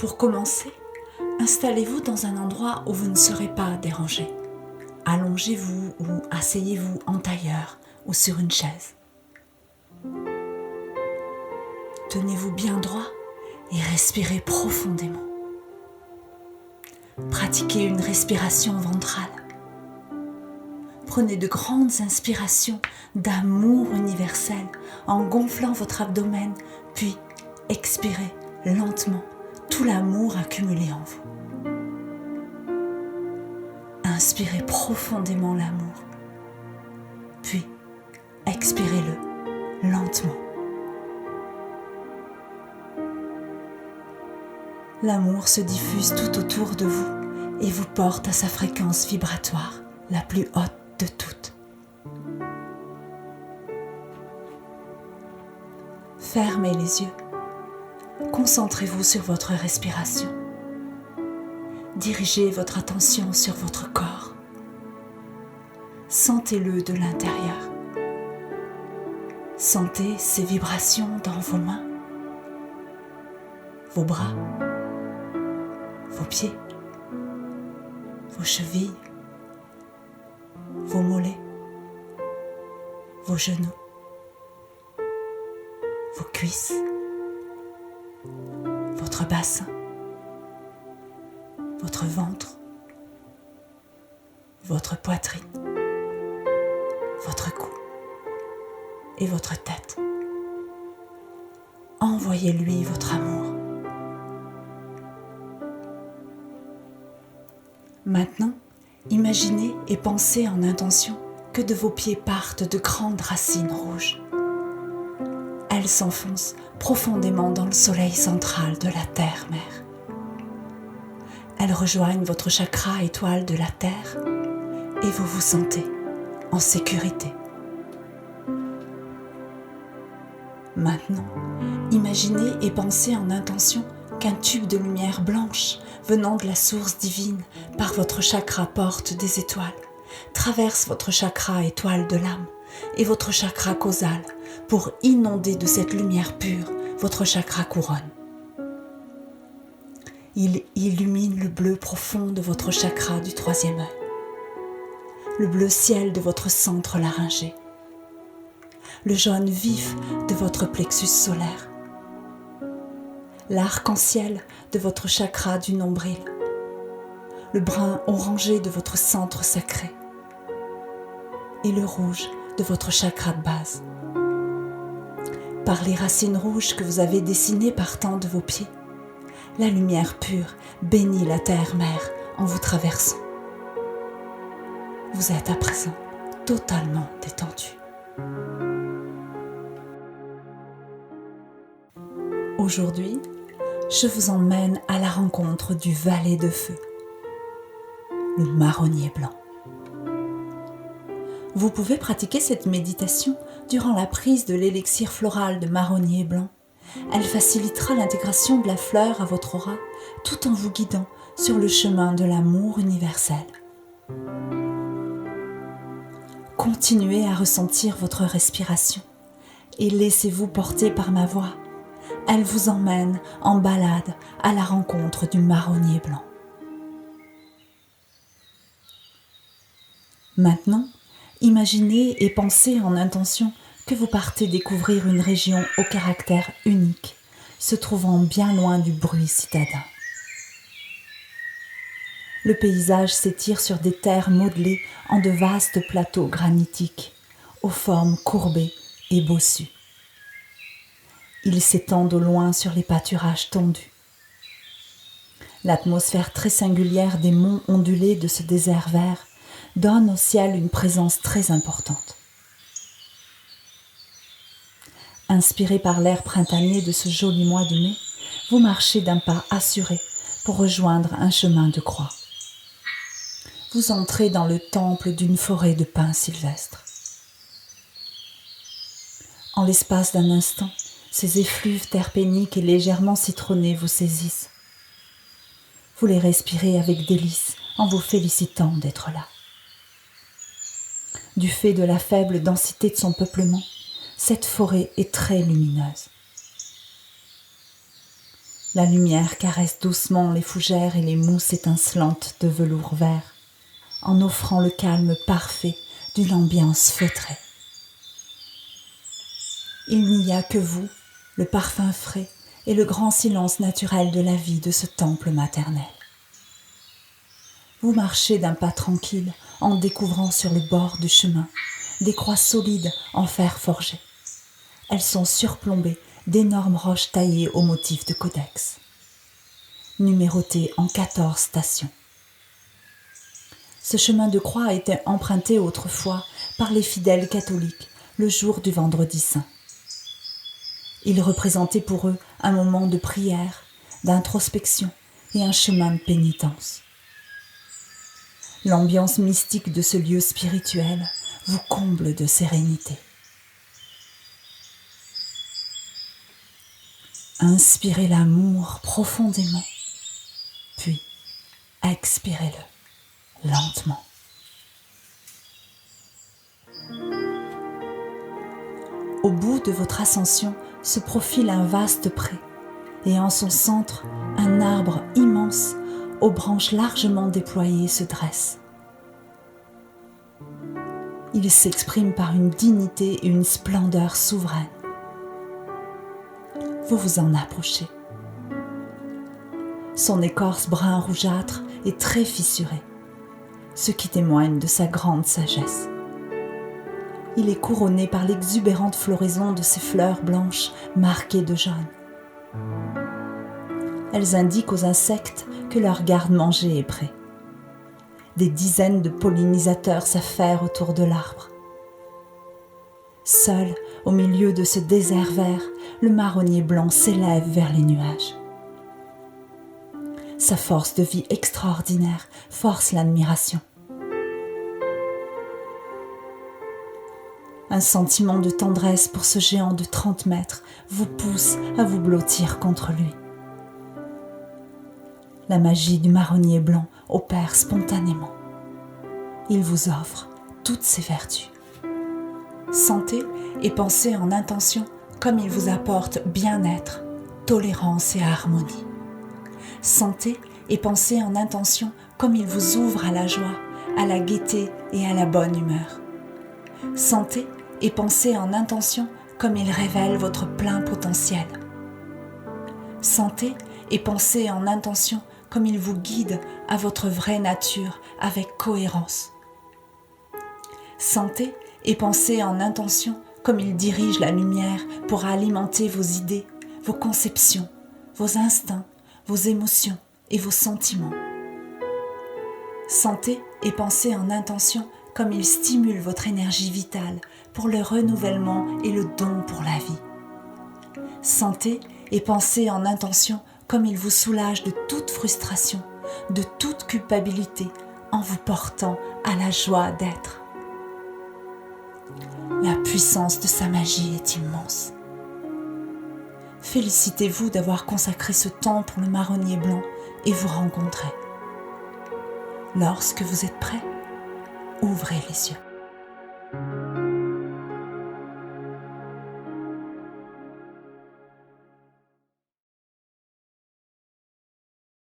Pour commencer, installez-vous dans un endroit où vous ne serez pas dérangé. Allongez-vous ou asseyez-vous en tailleur ou sur une chaise. Tenez-vous bien droit et respirez profondément. Pratiquez une respiration ventrale. Prenez de grandes inspirations d'amour universel en gonflant votre abdomen, puis expirez lentement tout l'amour accumulé en vous. Inspirez profondément l'amour, puis expirez-le lentement. L'amour se diffuse tout autour de vous et vous porte à sa fréquence vibratoire, la plus haute de toutes. Fermez les yeux. Concentrez-vous sur votre respiration. Dirigez votre attention sur votre corps. Sentez-le de l'intérieur. Sentez ces vibrations dans vos mains, vos bras, vos pieds, vos chevilles, vos mollets, vos genoux, vos cuisses, votre bassin, votre ventre, votre poitrine, votre cou et votre tête. Envoyez-lui votre amour. Maintenant, imaginez et pensez en intention que de vos pieds partent de grandes racines rouges. Elles s'enfoncent profondément dans le soleil central de la terre-mère. Elles rejoignent votre chakra étoile de la terre et vous vous sentez en sécurité. Maintenant, imaginez et pensez en intention qu'un tube de lumière blanche venant de la source divine par votre chakra porte des étoiles, traverse votre chakra étoile de l'âme et votre chakra causal pour inonder de cette lumière pure votre chakra couronne. Il illumine le bleu profond de votre chakra du troisième œil, le bleu ciel de votre centre laryngé, le jaune vif de votre plexus solaire, l'arc-en-ciel de votre chakra du nombril, le brun orangé de votre centre sacré et le rouge de votre chakra de base. Par les racines rouges que vous avez dessinées partant de vos pieds, la lumière pure bénit la terre-mère en vous traversant. Vous êtes à présent totalement détendu. Aujourd'hui, je vous emmène à la rencontre du valet de feu, le marronnier blanc. Vous pouvez pratiquer cette méditation durant la prise de l'élixir floral de marronnier blanc. Elle facilitera l'intégration de la fleur à votre aura tout en vous guidant sur le chemin de l'amour universel. Continuez à ressentir votre respiration et laissez-vous porter par ma voix. Elle vous emmène en balade à la rencontre du marronnier blanc. Maintenant, imaginez et pensez en intention que vous partez découvrir une région au caractère unique, se trouvant bien loin du bruit citadin. Le paysage s'étire sur des terres modelées en de vastes plateaux granitiques, aux formes courbées et bossues. Il s'étend au loin sur les pâturages tondus. L'atmosphère très singulière des monts ondulés de ce désert vert donne au ciel une présence très importante. Inspiré par l'air printanier de ce joli mois de mai, vous marchez d'un pas assuré pour rejoindre un chemin de croix. Vous entrez dans le temple d'une forêt de pins sylvestres. En l'espace d'un instant, ces effluves terpéniques et légèrement citronnés vous saisissent. Vous les respirez avec délice en vous félicitant d'être là. Du fait de la faible densité de son peuplement, cette forêt est très lumineuse. La lumière caresse doucement les fougères et les mousses étincelantes de velours vert, en offrant le calme parfait d'une ambiance feutrée. Il n'y a que vous, le parfum frais et le grand silence naturel de la vie de ce temple maternel. Vous marchez d'un pas tranquille en découvrant sur le bord du chemin des croix solides en fer forgé. Elles sont surplombées d'énormes roches taillées au motif de codex, numérotées en 14 stations. Ce chemin de croix était emprunté autrefois par les fidèles catholiques le jour du vendredi saint. Il représentait pour eux un moment de prière, d'introspection et un chemin de pénitence. L'ambiance mystique de ce lieu spirituel vous comble de sérénité. Inspirez l'amour profondément, puis expirez-le lentement. Au bout de votre ascension se profile un vaste pré, et en son centre, un arbre immense aux branches largement déployées se dresse. Il s'exprime par une dignité et une splendeur souveraine. Vous vous en approchez. Son écorce brun rougeâtre est très fissurée, ce qui témoigne de sa grande sagesse. Il est couronné par l'exubérante floraison de ses fleurs blanches marquées de jaune. Elles indiquent aux insectes que leur garde-manger est prêt. Des dizaines de pollinisateurs s'affairent autour de l'arbre. Seul, au milieu de ce désert vert, le marronnier blanc s'élève vers les nuages. Sa force de vie extraordinaire force l'admiration. Un sentiment de tendresse pour ce géant de 30 mètres vous pousse à vous blottir contre lui. La magie du marronnier blanc opère spontanément. Il vous offre toutes ses vertus. Sentez et pensez en intention comme il vous apporte bien-être, tolérance et harmonie. Sentez et pensez en intention comme il vous ouvre à la joie, à la gaieté et à la bonne humeur. Sentez et pensez en intention comme il révèle votre plein potentiel. Sentez et pensez en intention comme il vous guide à votre vraie nature avec cohérence. Sentez et pensez en intention comme il dirige la lumière pour alimenter vos idées, vos conceptions, vos instincts, vos émotions et vos sentiments. Sentez et pensez en intention comme il stimule votre énergie vitale pour le renouvellement et le don pour la vie. Sentez et pensez en intention comme il vous soulage de toute frustration, de toute culpabilité, en vous portant à la joie d'être. La puissance de sa magie est immense. Félicitez-vous d'avoir consacré ce temps pour le marronnier blanc et vous rencontrer. Lorsque vous êtes prêt, ouvrez les yeux.